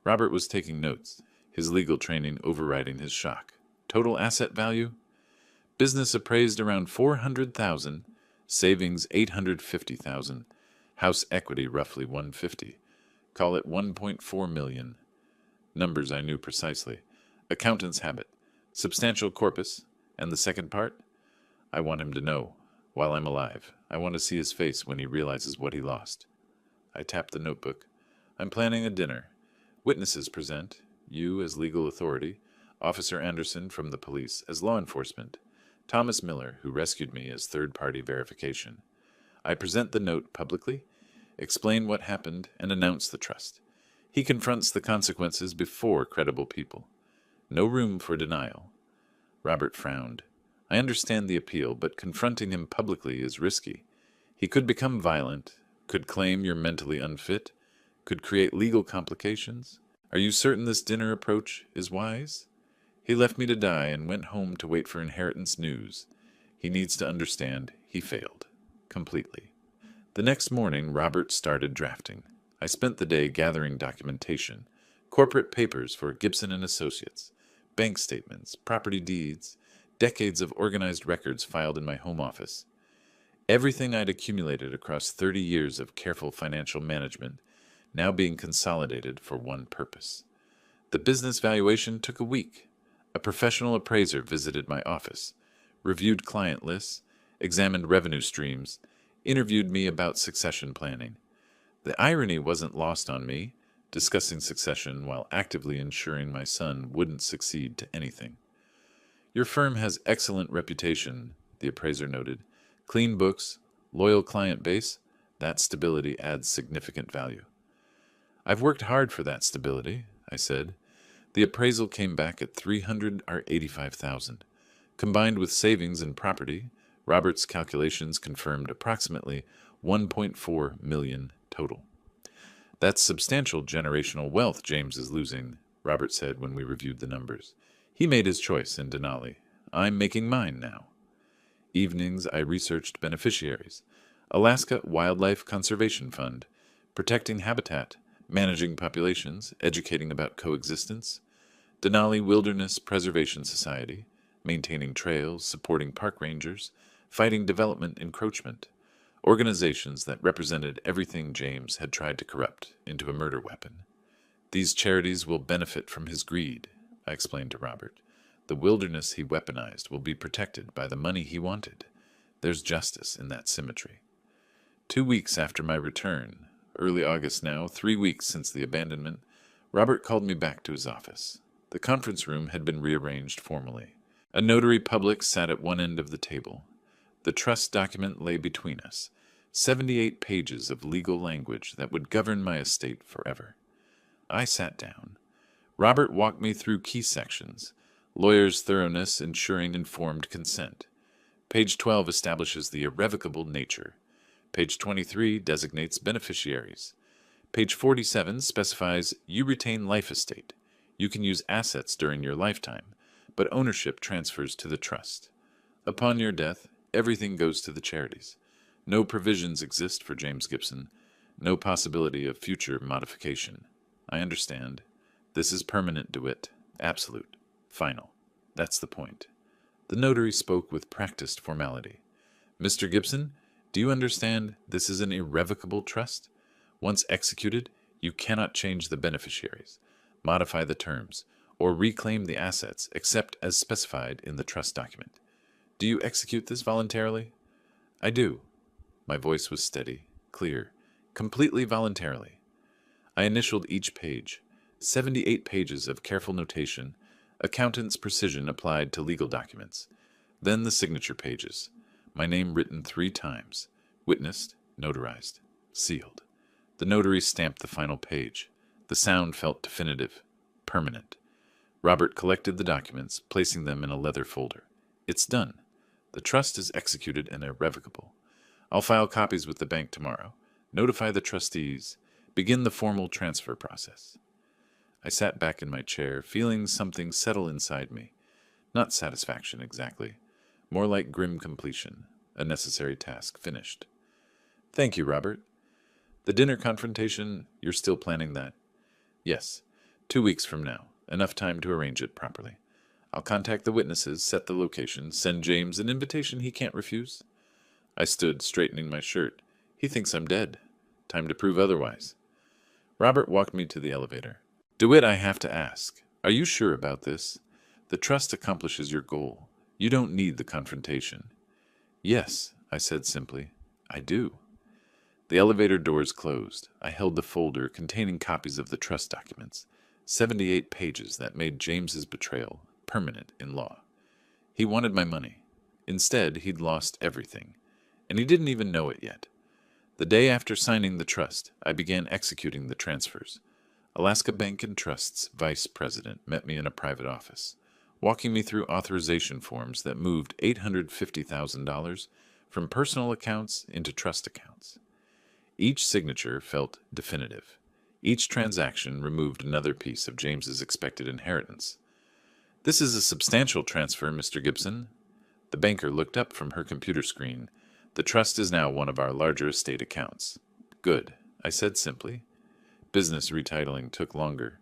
Robert was taking notes, his legal training overriding his shock. Total asset value? Business appraised around $400,000, savings $850,000, house equity roughly $150. Call it $1.4 million. Numbers I knew precisely. Accountant's habit. Substantial corpus. And the second part? I want him to know. While I'm alive, I want to see his face when he realizes what he lost. I tapped the notebook. I'm planning a dinner. Witnesses present. You as legal authority. Officer Anderson from the police as law enforcement. Thomas Miller, who rescued me, as third-party verification. I present the note publicly, explain what happened, and announce the trust. He confronts the consequences before credible people. No room for denial. Robert frowned. I understand the appeal, but confronting him publicly is risky. He could become violent, could claim you're mentally unfit, could create legal complications. Are you certain this dinner approach is wise? He left me to die and went home to wait for inheritance news. He needs to understand he failed. Completely. The next morning, Robert started drafting. I spent the day gathering documentation, corporate papers for Gibson and Associates, bank statements, property deeds, decades of organized records filed in my home office. Everything I'd accumulated across 30 years of careful financial management, now being consolidated for one purpose. The business valuation took a week. A professional appraiser visited my office, reviewed client lists, examined revenue streams, interviewed me about succession planning. The irony wasn't lost on me, discussing succession while actively ensuring my son wouldn't succeed to anything. Your firm has excellent reputation, the appraiser noted. Clean books, loyal client base, that stability adds significant value. I've worked hard for that stability, I said. The appraisal came back at $385,000. Combined with savings and property, Robert's calculations confirmed approximately $1.4 million total. That's substantial generational wealth James is losing, Robert said when we reviewed the numbers. He made his choice in Denali. I'm making mine now. Evenings I researched beneficiaries. Alaska Wildlife Conservation Fund, protecting habitat, managing populations, educating about coexistence. Denali Wilderness Preservation Society, maintaining trails, supporting park rangers, fighting development encroachment. Organizations that represented everything James had tried to corrupt into a murder weapon. These charities will benefit from his greed, I explained to Robert. The wilderness he weaponized will be protected by the money he wanted. There's justice in that symmetry. 2 weeks after my return, early August now, 3 weeks since the abandonment, Robert called me back to his office. The conference room had been rearranged formally. A notary public sat at one end of the table. The trust document lay between us, 78 pages of legal language that would govern my estate forever. I sat down. Robert walked me through key sections. Lawyer's thoroughness ensuring informed consent. Page 12 establishes the irrevocable nature. Page 23 designates beneficiaries. Page 47 specifies you retain life estate. You can use assets during your lifetime, but ownership transfers to the trust. Upon your death, everything goes to the charities. No provisions exist for James Gibson. No possibility of future modification. I understand. This is permanent, DeWitt. Absolute. Final. That's the point. The notary spoke with practiced formality. Mr. Gibson, do you understand this is an irrevocable trust? Once executed, you cannot change the beneficiaries, modify the terms, or reclaim the assets except as specified in the trust document. Do you execute this voluntarily? I do. My voice was steady, clear, completely voluntarily. I initialed each page, 78 pages of careful notation, accountant's precision applied to legal documents. Then the signature pages, my name written 3 times, witnessed, notarized, sealed. The notary stamped the final page. The sound felt definitive, permanent. Robert collected the documents, placing them in a leather folder. It's done. The trust is executed and irrevocable. I'll file copies with the bank tomorrow. Notify the trustees. Begin the formal transfer process. I sat back in my chair, feeling something settle inside me. Not satisfaction exactly. More like grim completion. A necessary task finished. Thank you, Robert. The dinner confrontation, you're still planning that? Yes. 2 weeks from now. Enough time to arrange it properly. I'll contact the witnesses, set the location, send James an invitation he can't refuse. I stood, straightening my shirt. He thinks I'm dead. Time to prove otherwise. Robert walked me to the elevator. DeWitt, I have to ask, are you sure about this? The trust accomplishes your goal. You don't need the confrontation. Yes, I said simply. I do. The elevator doors closed. I held the folder containing copies of the trust documents, 78 pages that made James's betrayal permanent in law. He wanted my money. Instead, he'd lost everything, and he didn't even know it yet. The day after signing the trust, I began executing the transfers. Alaska Bank and Trust's vice president met me in a private office, walking me through authorization forms that moved $850,000 from personal accounts into trust accounts. Each signature felt definitive. Each transaction removed another piece of James's expected inheritance. This is a substantial transfer, Mr. Gibson. The banker looked up from her computer screen. The trust is now one of our larger estate accounts. Good, I said simply. Business retitling took longer.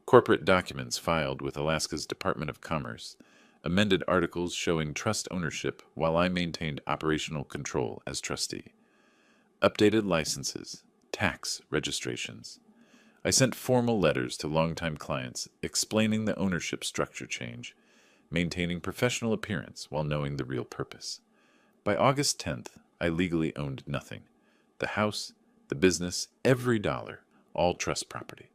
Corporate documents filed with Alaska's Department of Commerce, amended articles showing trust ownership while I maintained operational control as trustee. Updated licenses, tax registrations. I sent formal letters to longtime clients explaining the ownership structure change, maintaining professional appearance while knowing the real purpose. By August 10th, I legally owned nothing. The house, the business, every dollar, all trust property.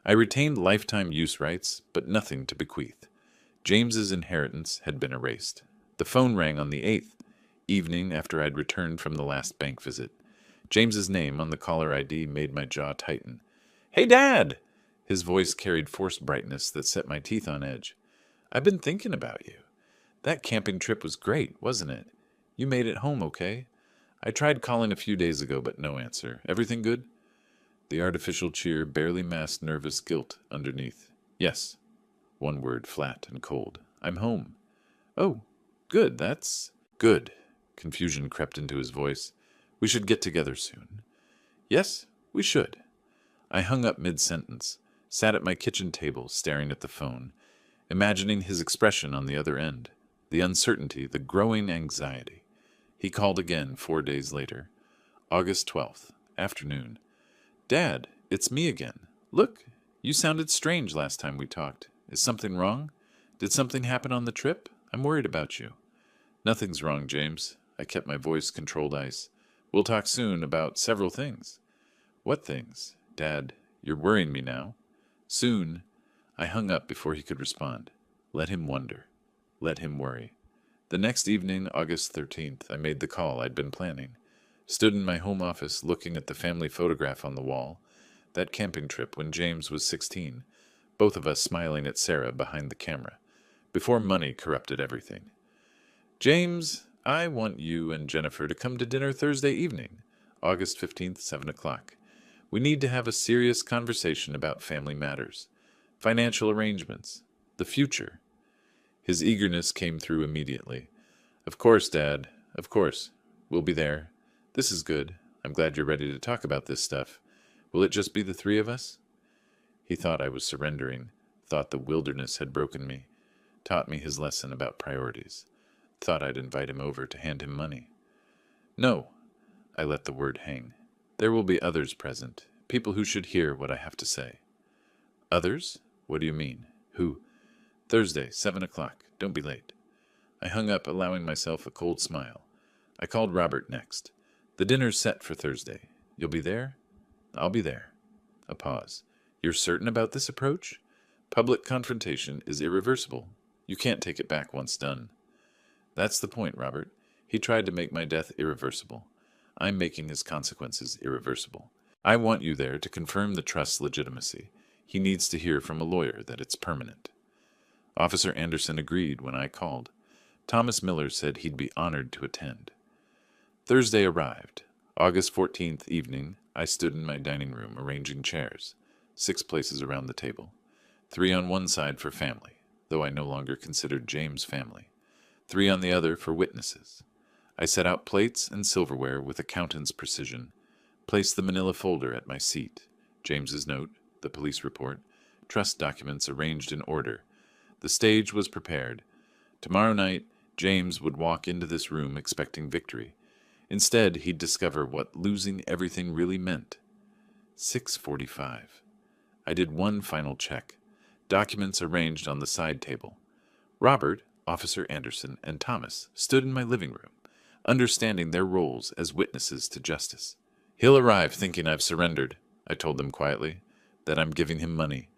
I retained lifetime use rights, but nothing to bequeath. James's inheritance had been erased. The phone rang on the 8th, evening after I'd returned from the last bank visit. James's name on the caller ID made my jaw tighten. Hey, Dad! His voice carried forced brightness that set my teeth on edge. I've been thinking about you. That camping trip was great, wasn't it? You made it home okay? I tried calling a few days ago, but no answer. Everything good? The artificial cheer barely masked nervous guilt underneath. Yes. One word, flat and cold. I'm home. Oh, good, that's... Good. Confusion crept into his voice. We should get together soon. Yes, we should. I hung up mid-sentence, sat at my kitchen table staring at the phone, imagining his expression on the other end, the uncertainty, the growing anxiety. He called again 4 days later. August 12th, afternoon. Dad, it's me again. Look, you sounded strange last time we talked. Is something wrong? Did something happen on the trip? I'm worried about you. Nothing's wrong, James. I kept my voice controlled ice. We'll talk soon about several things. What things? Dad, you're worrying me now. Soon. I hung up before he could respond. Let him wonder. Let him worry. The next evening, August 13th, I made the call I'd been planning. Stood in my home office looking at the family photograph on the wall. That camping trip when James was 16. Both of us smiling at Sarah behind the camera. Before money corrupted everything. James, I want you and Jennifer to come to dinner Thursday evening, August 15th, 7 o'clock. We need to have a serious conversation about family matters, financial arrangements, the future. His eagerness came through immediately. Of course, Dad, of course. We'll be there. This is good. I'm glad you're ready to talk about this stuff. Will it just be the three of us? He thought I was surrendering, thought the wilderness had broken me, taught me his lesson about priorities, thought I'd invite him over to hand him money. No, I let the word hang. There will be others present, people who should hear what I have to say. Others? What do you mean? Who? Thursday, 7 o'clock. Don't be late. I hung up, allowing myself a cold smile. I called Robert next. The dinner's set for Thursday. You'll be there? I'll be there. A pause. You're certain about this approach? Public confrontation is irreversible. You can't take it back once done. That's the point, Robert. He tried to make my death irreversible. I'm making his consequences irreversible. I want you there to confirm the trust's legitimacy. He needs to hear from a lawyer that it's permanent." Officer Anderson agreed when I called. Thomas Miller said he'd be honored to attend. Thursday arrived. August 14th evening, I stood in my dining room arranging chairs, 6 places around the table. 3 on one side for family, though I no longer considered James family. 3 on the other for witnesses. I set out plates and silverware with accountant's precision, placed the manila folder at my seat, James's note, the police report, trust documents arranged in order. The stage was prepared. Tomorrow night, James would walk into this room expecting victory. Instead, he'd discover what losing everything really meant. 6:45. I did one final check. Documents arranged on the side table. Robert, Officer Anderson, and Thomas stood in my living room, understanding their roles as witnesses to justice. "He'll arrive thinking I've surrendered," I told them quietly, "that I'm giving him money.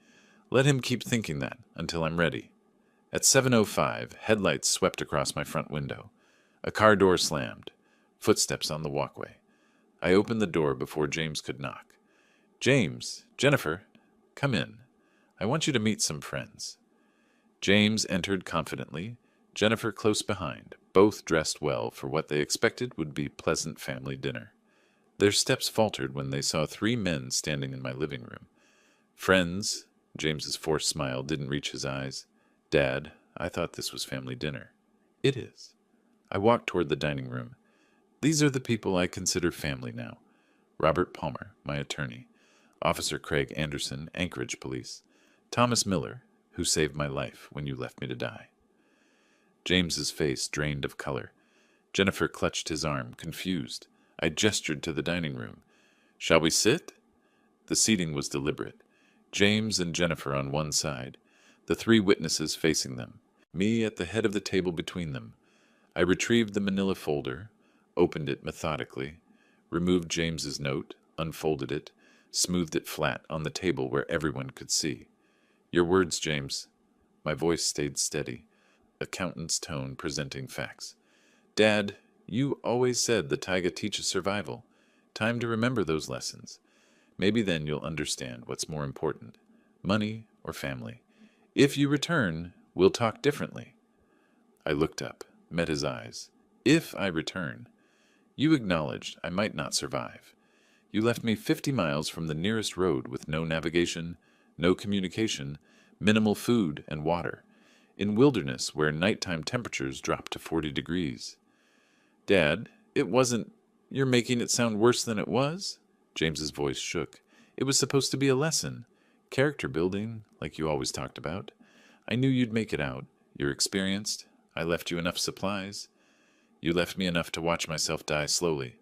Let him keep thinking that until I'm ready." At 7:05, headlights swept across my front window. A car door slammed. Footsteps on the walkway. I opened the door before James could knock. "James, Jennifer, come in. I want you to meet some friends." James entered confidently, Jennifer close behind, both dressed well for what they expected would be pleasant family dinner. Their steps faltered when they saw 3 men standing in my living room. "Friends," James's forced smile didn't reach his eyes. "Dad, I thought this was family dinner." "It is." I walked toward the dining room. "These are the people I consider family now. Robert Palmer, my attorney. Officer Craig Anderson, Anchorage Police. Thomas Miller, who saved my life when you left me to die." James's face drained of color. Jennifer clutched his arm, confused. I gestured to the dining room. "Shall we sit?" The seating was deliberate. James and Jennifer on one side, the 3 witnesses facing them, me at the head of the table between them. I retrieved the manila folder, opened it methodically, removed James's note, unfolded it, smoothed it flat on the table where everyone could see. "Your words, James." My voice stayed steady, accountant's tone presenting facts. "Dad, you always said the taiga teaches survival. Time to remember those lessons. Maybe then you'll understand what's more important, money or family. If you return, we'll talk differently." I looked up, met his eyes. "If I return. You acknowledged I might not survive. You left me 50 miles from the nearest road with no navigation, no communication, minimal food and water, in wilderness where nighttime temperatures drop to 40 degrees. Dad, it wasn't... You're making it sound worse than it was?" James's voice shook. "It was supposed to be a lesson. Character building, like you always talked about. I knew you'd make it out. You're experienced. I left you enough supplies. You left me enough to watch myself die slowly."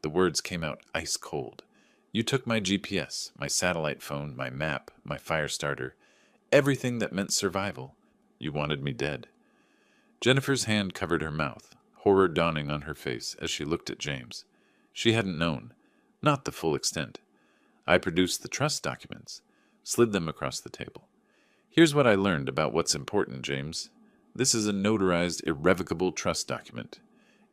The words came out ice cold. "You took my GPS, my satellite phone, my map, my fire starter, everything that meant survival. You wanted me dead." Jennifer's hand covered her mouth, horror dawning on her face as she looked at James. She hadn't known. Not the full extent. I produced the trust documents, slid them across the table. "Here's what I learned about what's important, James. This is a notarized, irrevocable trust document.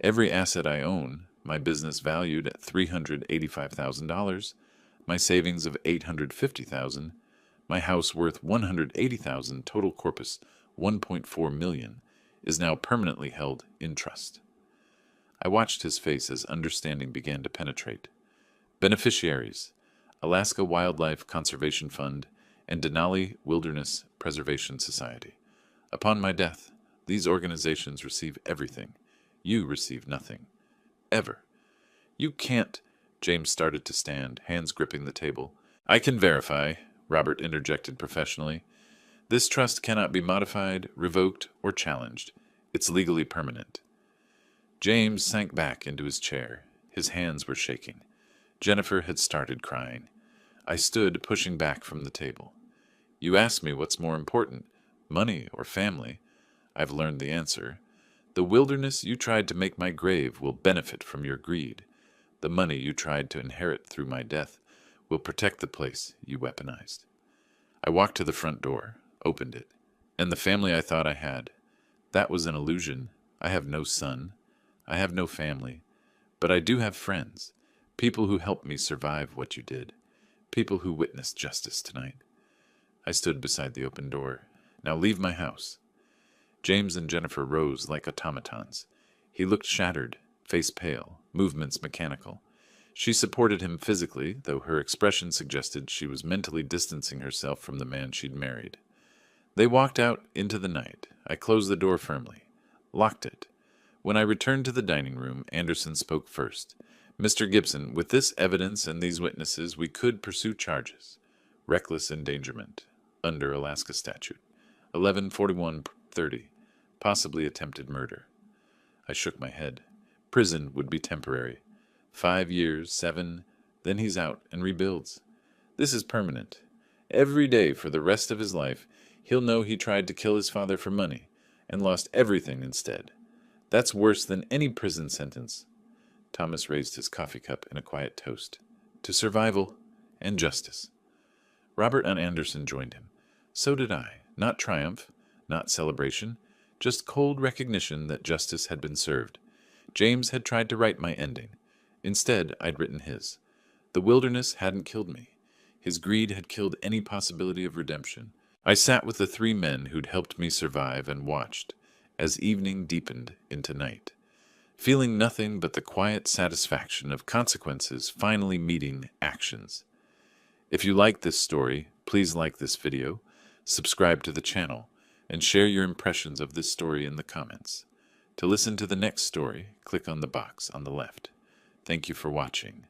Every asset I own, my business valued at $385,000, my savings of $850,000, my house worth $180,000, total corpus $1.4 million, is now permanently held in trust." I watched his face as understanding began to penetrate. Beneficiaries: Alaska Wildlife Conservation Fund and Denali Wilderness Preservation Society. Upon my death, these organizations receive everything. You receive nothing. Ever. "You can't..." James started to stand, hands gripping the table. "I can verify," Robert interjected professionally. "This trust cannot be modified, revoked, or challenged. It's legally permanent." James sank back into his chair. His hands were shaking. Jennifer had started crying. I stood, pushing back from the table. "You asked me what's more important, money or family. I've learned the answer. The wilderness you tried to make my grave will benefit from your greed. The money you tried to inherit through my death will protect the place you weaponized." I walked to the front door, opened it. And the family I thought I had. That was an illusion. I have no son. I have no family. But I do have friends, people who helped me survive what you did, people who witnessed justice tonight. I stood beside the open door. Now leave my house. James and Jennifer rose like automatons. He looked shattered, face pale, movements mechanical. She supported him physically, though her expression suggested she was mentally distancing herself from the man she'd married. They walked out into the night. I closed the door firmly, locked it. When I returned to the dining room, Anderson spoke first. Mr. Gibson, with this evidence and these witnesses, we could pursue charges. Reckless endangerment, under Alaska statute. 114130, possibly attempted murder. I shook my head. Prison would be temporary. 5 years, 7, then he's out and rebuilds. This is permanent. Every day for the rest of his life, he'll know he tried to kill his father for money and lost everything instead. That's worse than any prison sentence. Thomas raised his coffee cup in a quiet toast. To survival and justice. Robert and Anderson joined him. So did I. Not triumph, not celebration, just cold recognition that justice had been served. James had tried to write my ending. Instead, I'd written his. The wilderness hadn't killed me. His greed had killed any possibility of redemption. I sat with the 3 men who'd helped me survive and watched as evening deepened into night, feeling nothing but the quiet satisfaction of consequences finally meeting actions. If you like this story, please like this video, subscribe to the channel, and share your impressions of this story in the comments. To listen to the next story, click on the box on the left. Thank you for watching.